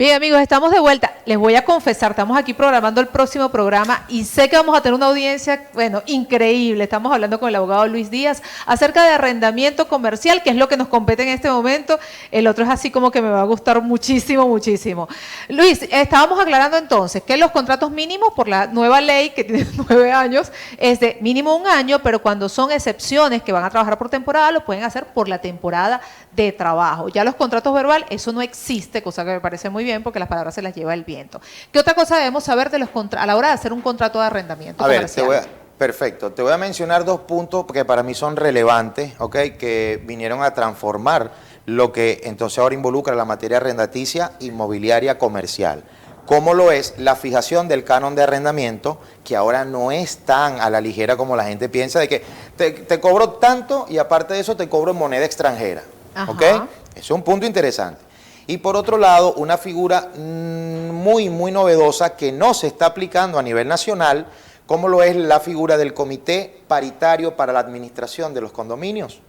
Bien, amigos, estamos de vuelta. Les voy a confesar, estamos aquí programando el próximo programa y sé que vamos a tener una audiencia, bueno, increíble. Estamos hablando con el abogado Luis Díaz acerca de arrendamiento comercial, que es lo que nos compete en este momento. El otro es así como que me va a gustar muchísimo, muchísimo. Luis, estábamos aclarando entonces que los contratos mínimos por la nueva ley, que tiene 9 años, es de mínimo 1 año, pero cuando son excepciones que van a trabajar por temporada, lo pueden hacer por la temporada de trabajo. Ya los contratos verbal, eso no existe, cosa que me parece muy bien porque las palabras se las lleva el viento. ¿Qué otra cosa debemos saber de los a la hora de hacer un contrato de arrendamiento comercial? Perfecto, te voy a mencionar 2 puntos que para mí son relevantes, ¿ok? Que vinieron a transformar lo que entonces ahora involucra la materia arrendaticia inmobiliaria comercial. Como lo es la fijación del canon de arrendamiento, que ahora no es tan a la ligera como la gente piensa, de que te cobro tanto y aparte de eso te cobro en moneda extranjera. ¿Ok? Eso es un punto interesante. Y por otro lado, una figura muy novedosa que no se está aplicando a nivel nacional, como lo es la figura del Comité Paritario para la Administración de los Condominios.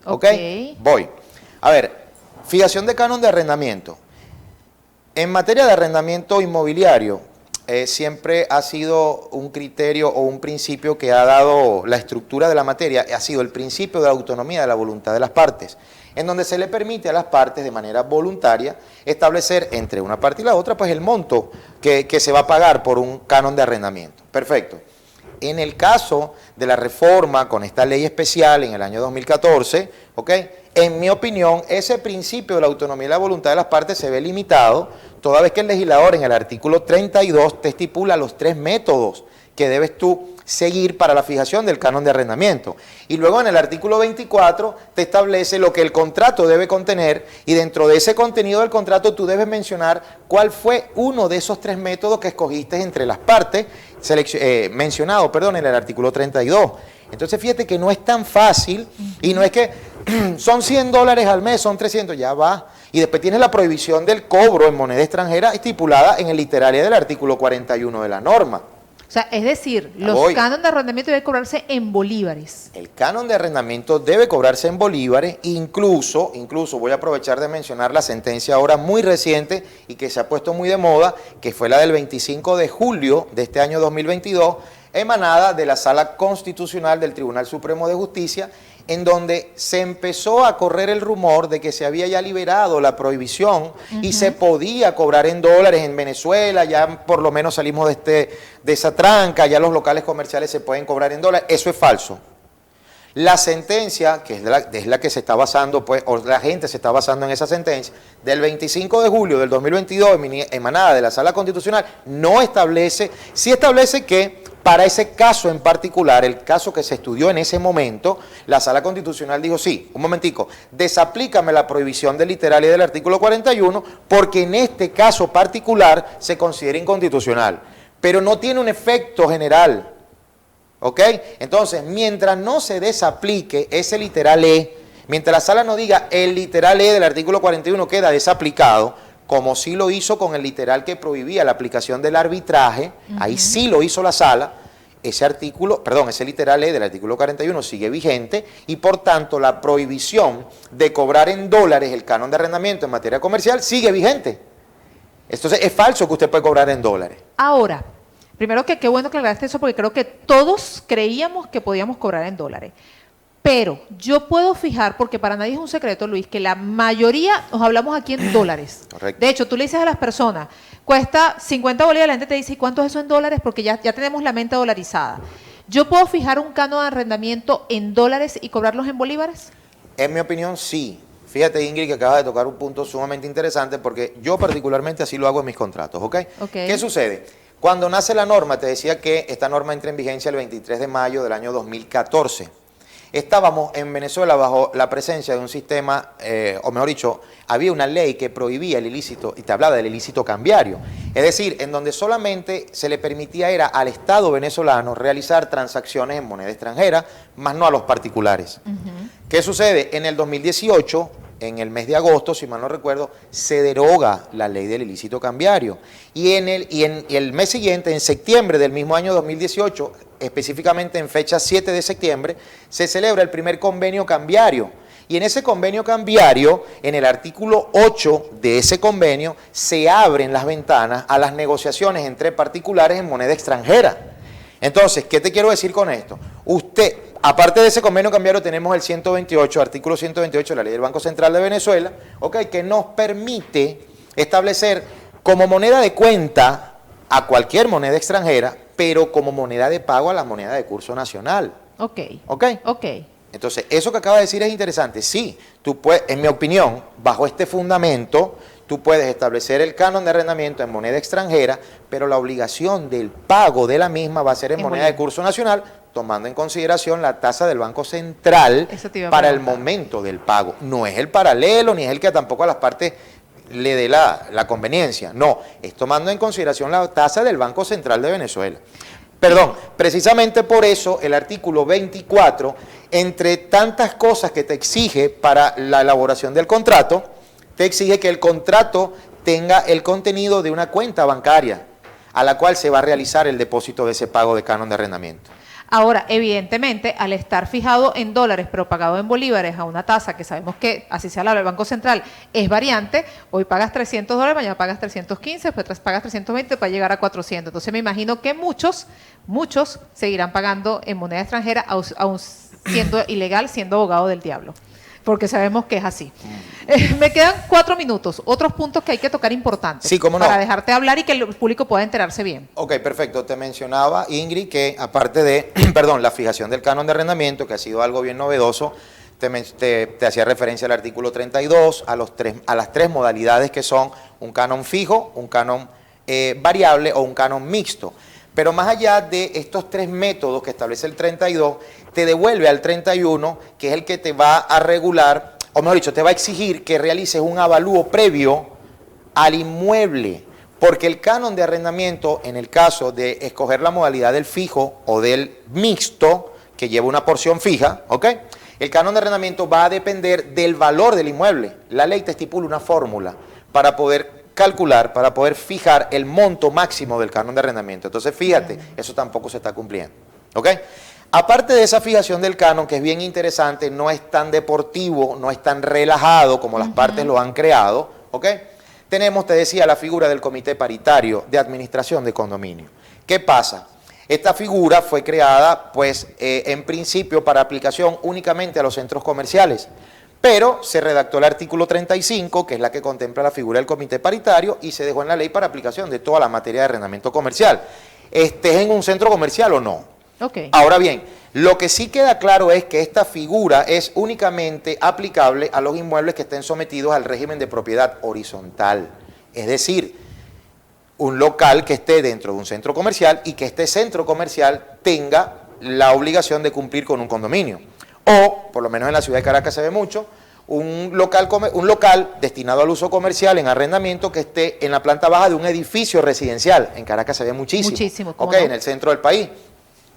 ¿Ok? Voy. A ver, fijación de canon de arrendamiento. En materia de arrendamiento inmobiliario, siempre ha sido un criterio o un principio que ha dado la estructura de la materia, ha sido el principio de la autonomía de la voluntad de las partes, en donde se le permite a las partes de manera voluntaria establecer entre una parte y la otra pues el monto que se va a pagar por un canon de arrendamiento. Perfecto. En el caso de la reforma con esta ley especial en el año 2014, ¿ok? En mi opinión, ese principio de la autonomía y la voluntad de las partes se ve limitado, toda vez que el legislador en el artículo 32 te estipula los 3 métodos que debes tú seguir para la fijación del canon de arrendamiento. Y luego en el artículo 24 te establece lo que el contrato debe contener y dentro de ese contenido del contrato tú debes mencionar cuál fue uno de esos 3 métodos que escogiste entre las partes, mencionado en el artículo 32. Entonces fíjate que no es tan fácil y no es que son $100 al mes, son 300, ya va. Y después tienes la prohibición del cobro en moneda extranjera estipulada en el literario del artículo 41 de la norma. O sea, es decir, los cánones de arrendamiento deben cobrarse en bolívares. El canon de arrendamiento debe cobrarse en bolívares, incluso voy a aprovechar de mencionar la sentencia ahora muy reciente y que se ha puesto muy de moda, que fue la del 25 de julio de este año 2022, emanada de la Sala Constitucional del Tribunal Supremo de Justicia, en donde se empezó a correr el rumor de que se había ya liberado la prohibición y se podía cobrar en dólares en Venezuela, ya por lo menos salimos de esa tranca, ya los locales comerciales se pueden cobrar en dólares. Eso es falso. La sentencia, que es la que se está basando, pues, o la gente se está basando en esa sentencia, del 25 de julio del 2022, emanada de la Sala Constitucional, no establece, sí establece que para ese caso en particular, el caso que se estudió en ese momento, la Sala Constitucional dijo, sí, un momentico, desaplícame la prohibición del literario del artículo 41, porque en este caso particular se considera inconstitucional, pero no tiene un efecto general. ¿Ok? Entonces, mientras no se desaplique ese literal E, mientras la sala no diga el literal E del artículo 41 queda desaplicado, como sí lo hizo con el literal que prohibía la aplicación del arbitraje, ahí sí lo hizo la sala, ese literal E del artículo 41 sigue vigente y por tanto la prohibición de cobrar en dólares el canon de arrendamiento en materia comercial sigue vigente. Entonces, es falso que usted puede cobrar en dólares. Ahora, primero que qué bueno que aclaraste eso porque creo que todos creíamos que podíamos cobrar en dólares. Pero yo puedo fijar, porque para nadie es un secreto, Luis, que la mayoría nos hablamos aquí en dólares. Correcto. De hecho, tú le dices a las personas, cuesta 50 bolívares, la gente te dice, ¿y cuánto es eso en dólares? Porque ya tenemos la mente dolarizada. ¿Yo puedo fijar un canon de arrendamiento en dólares y cobrarlos en bolívares? En mi opinión, sí. Fíjate, Ingrid, que acabas de tocar un punto sumamente interesante porque yo particularmente así lo hago en mis contratos, ¿ok? ¿Qué sucede? Cuando nace la norma, te decía que esta norma entra en vigencia el 23 de mayo del año 2014. Estábamos en Venezuela bajo la presencia de un sistema, o mejor dicho, había una ley que prohibía el ilícito, y te hablaba del ilícito cambiario. Es decir, en donde solamente se le permitía era al Estado venezolano realizar transacciones en moneda extranjera, más no a los particulares. ¿Qué sucede? En el 2018, en el mes de agosto, si mal no recuerdo, se deroga la ley del ilícito cambiario. Y el mes siguiente, en septiembre del mismo año 2018, específicamente en fecha 7 de septiembre, se celebra el primer convenio cambiario. Y en ese convenio cambiario, en el artículo 8 de ese convenio, se abren las ventanas a las negociaciones entre particulares en moneda extranjera. Entonces, ¿qué te quiero decir con esto? Usted, aparte de ese convenio cambiario, tenemos el 128, artículo 128 de la Ley del Banco Central de Venezuela, que nos permite establecer como moneda de cuenta a cualquier moneda extranjera, pero como moneda de pago a la moneda de curso nacional. Ok. Entonces, eso que acaba de decir es interesante. Sí, tú puedes, en mi opinión, bajo este fundamento, tú puedes establecer el canon de arrendamiento en moneda extranjera, pero la obligación del pago de la misma va a ser en moneda de curso nacional, tomando en consideración la tasa del Banco Central para el momento del pago. No es el paralelo, ni es el que tampoco a las partes le dé la conveniencia. No, es tomando en consideración la tasa del Banco Central de Venezuela. Perdón, precisamente por eso el artículo 24, entre tantas cosas que te exige para la elaboración del contrato, te exige que el contrato tenga el contenido de una cuenta bancaria a la cual se va a realizar el depósito de ese pago de canon de arrendamiento. Ahora, evidentemente, al estar fijado en dólares pero pagado en bolívares a una tasa que sabemos que, así se habla del Banco Central, es variante, hoy pagas $300, mañana pagas 315, después pagas 320 para llegar a 400. Entonces me imagino que muchos seguirán pagando en moneda extranjera, aún siendo ilegal, siendo abogado del diablo, porque sabemos que es así. Me quedan 4 minutos, otros puntos que hay que tocar importantes, sí, cómo no, para dejarte hablar y que el público pueda enterarse bien. Ok, perfecto. Te mencionaba, Ingrid, que aparte de, la fijación del canon de arrendamiento, que ha sido algo bien novedoso, te hacía referencia al artículo 32, a las tres modalidades que son un canon fijo, un canon variable o un canon mixto. Pero más allá de estos 3 métodos que establece el 32, te devuelve al 31, que es el que te va a regular, o mejor dicho, te va a exigir que realices un avalúo previo al inmueble, porque el canon de arrendamiento, en el caso de escoger la modalidad del fijo o del mixto, que lleva una porción fija, el canon de arrendamiento va a depender del valor del inmueble. La ley te estipula una fórmula para poder calcular, para poder fijar el monto máximo del canon de arrendamiento. Entonces, fíjate, eso tampoco se está cumpliendo. Aparte de esa fijación del canon, que es bien interesante, no es tan deportivo, no es tan relajado como las partes lo han creado, tenemos, te decía, la figura del comité paritario de administración de condominio. ¿Qué pasa? Esta figura fue creada, pues, en principio para aplicación únicamente a los centros comerciales, pero se redactó el artículo 35, que es la que contempla la figura del comité paritario, y se dejó en la ley para aplicación de toda la materia de arrendamiento comercial, estés en un centro comercial o no. Ahora bien, lo que sí queda claro es que esta figura es únicamente aplicable a los inmuebles que estén sometidos al régimen de propiedad horizontal, es decir, un local que esté dentro de un centro comercial y que este centro comercial tenga la obligación de cumplir con un condominio. O, por lo menos en la ciudad de Caracas se ve mucho, un local destinado al uso comercial en arrendamiento que esté en la planta baja de un edificio residencial. En Caracas se ve muchísimo. En el centro del país.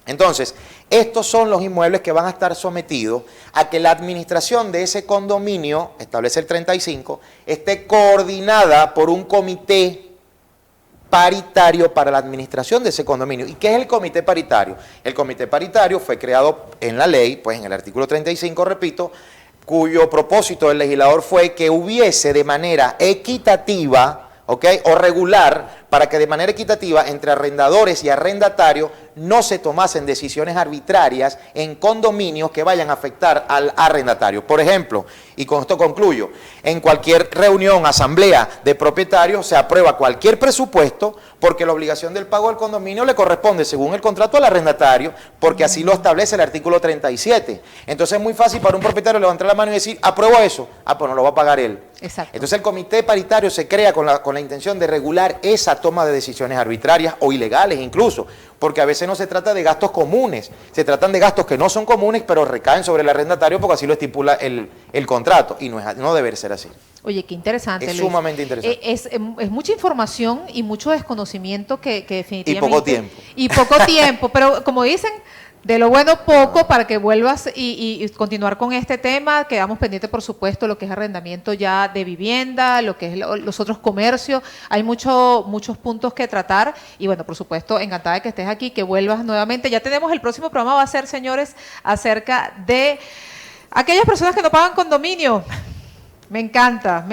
Entonces, estos son los inmuebles que van a estar sometidos a que la administración de ese condominio, establece el 35, esté coordinada por un comité paritario para la administración de ese condominio. ¿Y qué es el comité paritario? El comité paritario fue creado en la ley, pues en el artículo 35, repito, cuyo propósito del legislador fue que hubiese de manera equitativa, o regular, para que de manera equitativa entre arrendadores y arrendatarios no se tomasen decisiones arbitrarias en condominios que vayan a afectar al arrendatario. Por ejemplo, y con esto concluyo, en cualquier reunión, asamblea de propietarios se aprueba cualquier presupuesto porque la obligación del pago del condominio le corresponde según el contrato al arrendatario, porque así lo establece el artículo 37. Entonces es muy fácil para un propietario levantar la mano y decir, apruebo eso, pues no lo va a pagar él. Exacto. Entonces el comité paritario se crea con la intención de regular esa toma de decisiones arbitrarias o ilegales incluso, porque a veces no se trata de gastos comunes, se tratan de gastos que no son comunes pero recaen sobre el arrendatario porque así lo estipula el contrato y no debe ser así. Oye, qué interesante, Es Luis. sumamente interesante. Es mucha información y mucho desconocimiento que definitivamente... Y poco tiempo. Y poco tiempo, pero como dicen, de lo bueno poco para que vuelvas y continuar con este tema. Quedamos pendientes, por supuesto, lo que es arrendamiento ya de vivienda, lo que es los otros comercios. Hay muchos puntos que tratar y bueno, por supuesto, encantada de que estés aquí, que vuelvas nuevamente. Ya tenemos el próximo programa, va a ser, señores, acerca de Aquellas personas que no pagan condominio, me encanta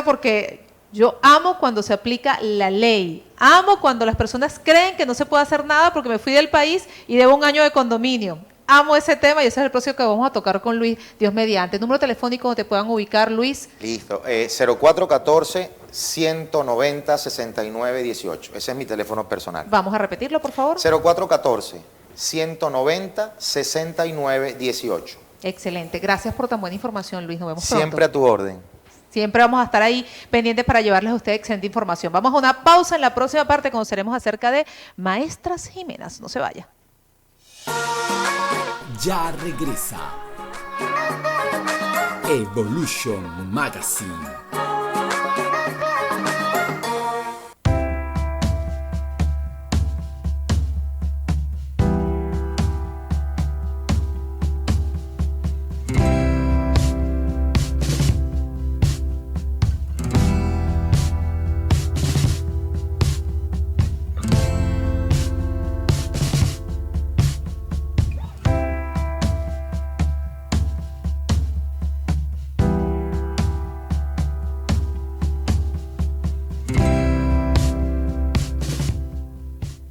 porque yo amo cuando se aplica la ley. Amo cuando las personas creen que no se puede hacer nada porque me fui del país y debo un año de condominio. Amo ese tema y ese es el próximo que vamos a tocar con Luis, Dios mediante. Número telefónico donde te puedan ubicar, Luis. Listo. 0414-190-6918. Ese es mi teléfono personal. Vamos a repetirlo, por favor. 0414-190-6918. Excelente. Gracias por tan buena información, Luis. Nos vemos pronto. Siempre a tu orden. Siempre vamos a estar ahí pendientes para llevarles a ustedes excelente información. Vamos a una pausa. En la próxima parte conoceremos acerca de maestras Jimenas. No se vaya. Ya regresa Evolution Magazine.